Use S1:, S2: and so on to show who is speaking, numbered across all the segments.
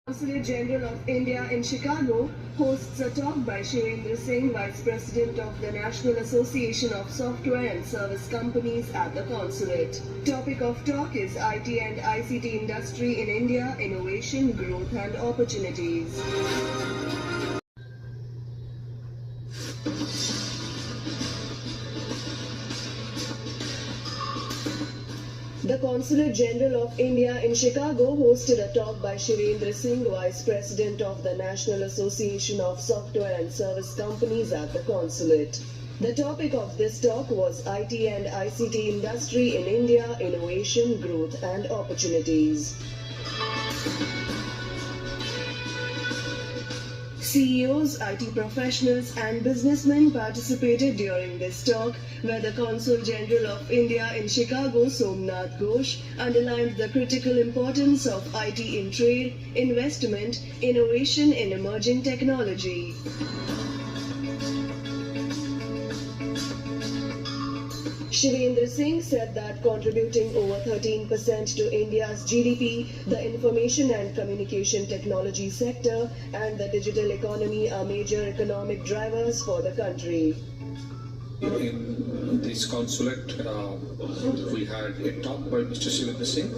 S1: Consulate General of India in Chicago hosts a talk by Shirendra Singh, Vice President of the National Association of Software and Service Companies at the consulate. Topic of talk is IT and ICT industry in India, innovation, growth and opportunities. The Consulate General of India in Chicago hosted a talk by Shirendra Singh, Vice President of the National Association of Software and Service Companies at the consulate. The topic of this talk was IT and ICT industry in India, innovation, growth and opportunities. CEOs, IT professionals and businessmen participated during this talk, where the Consul General of India in Chicago, Somnath Ghosh, underlined the critical importance of IT in trade, investment, innovation in emerging technology. Shirendra Singh said that contributing over 13% to India's GDP, the information and communication technology sector and the digital economy are major economic drivers for the country.
S2: In this consulate, we had a talk by Mr. Shirendra Singh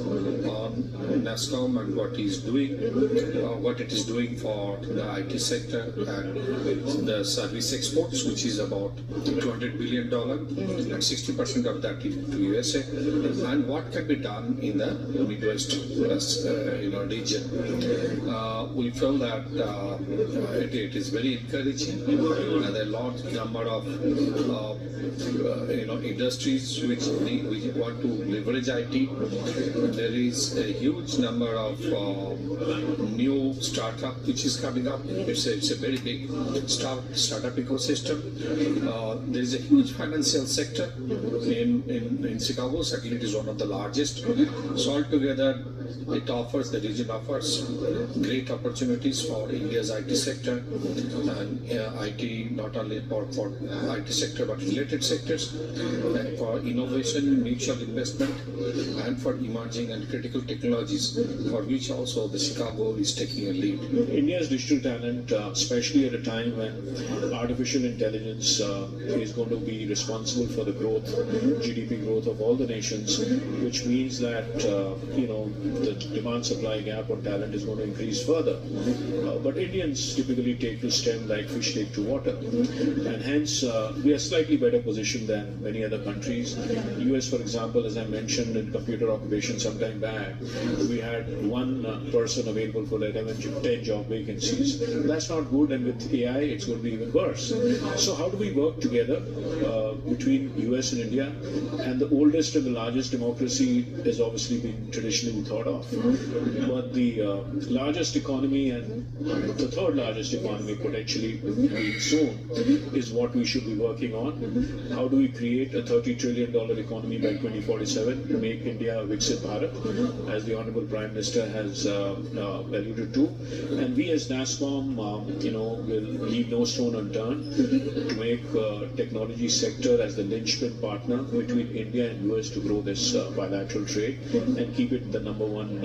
S2: on NASSCOM and what he's doing, what it is doing for the IT sector and the service exports, which is about $200 billion, and 60% of that to USA, and what can be done in the Midwest region. We feel that it is very encouraging. There are a large number of industries which want to leverage IT. There is a huge number of new startup which is coming up. It's a very big startup ecosystem. There is a huge financial sector in Chicago. Certainly, it is one of the largest. So altogether, the region offers great opportunities for India's IT sector and IT, not only for IT sector but related sectors, and for innovation, mutual investment, and for emerging and critical technologies, for which also the Chicago is taking a lead.
S3: India's digital talent, especially at a time when artificial intelligence is going to be responsible for the growth, GDP growth of all the nations, which means that the demand-supply gap on talent is going to increase further. But Indians typically take to STEM like fish take to water, and hence we are slightly better positioned than many other countries. US, for example, as I mentioned in computer occupation some time back, we had one person available for 10 job vacancies. That's not good, and with AI, it's going to be even worse. So how do we work together between US and India? And the oldest and the largest democracy has obviously been traditionally thought of. But the largest economy and the third largest economy potentially being soon is what we should be working on. How do we create a $30 trillion economy by 2047 to make India a Viksit Bharat, as the Honorable Prime Minister has alluded to? And we as NASSCOM, will leave no stone unturned to make technology sector as the linchpin partner between India and US to grow this bilateral trade and keep it the number one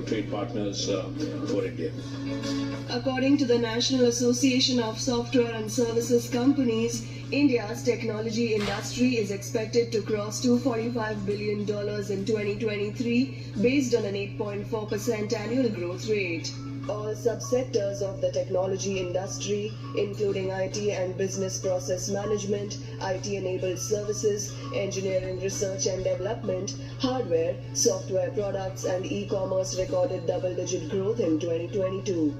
S3: trade partners for India.
S1: According to the National Association of Software and Services Companies, India's technology industry is expected to cross $245 billion in 2023 based on an 8.4% annual growth rate. All subsectors of the technology industry, including IT and business process management, IT-enabled services, engineering, research and development, hardware, software products and e-commerce recorded double-digit growth in 2022.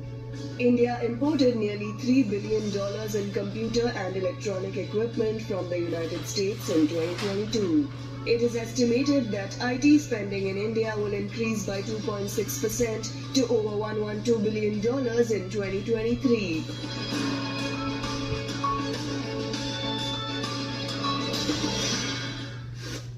S1: India imported nearly $3 billion in computer and electronic equipment from the United States in 2022. It is estimated that IT spending in India will increase by 2.6% to over $112 billion in 2023.